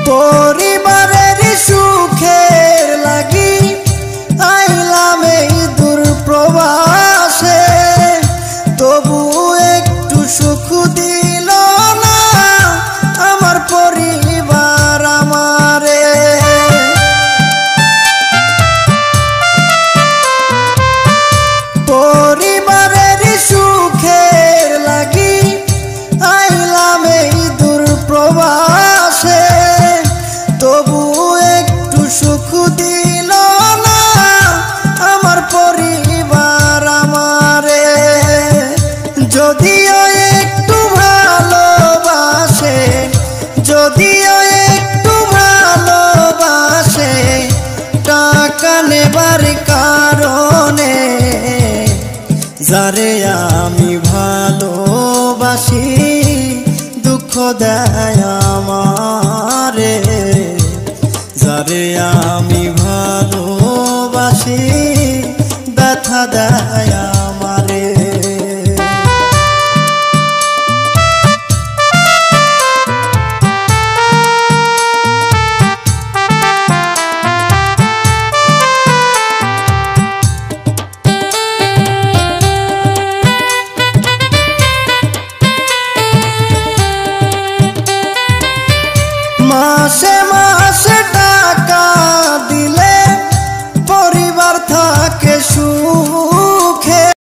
পরিবারের সুখের লাগি আইলাম এই দূর প্রবাসে, তবু একটু সুখ দিল না আমার পরিবার আমারে। পরিবারের সুখের লাগি আইলাম এই দূর প্রবাসে, তবু একটু সুখ দিল না আমার পরিবার আমারে। যদিও একটু ভালোবাসে, যদিও একটু ভালোবাসে, টাকা নেবার কারণে যারে আমি ভালোবাসি দুঃখ দেয় আমারে। যারে আমি ভালোবাসি ব্যথা দেয় আমারে। মাসে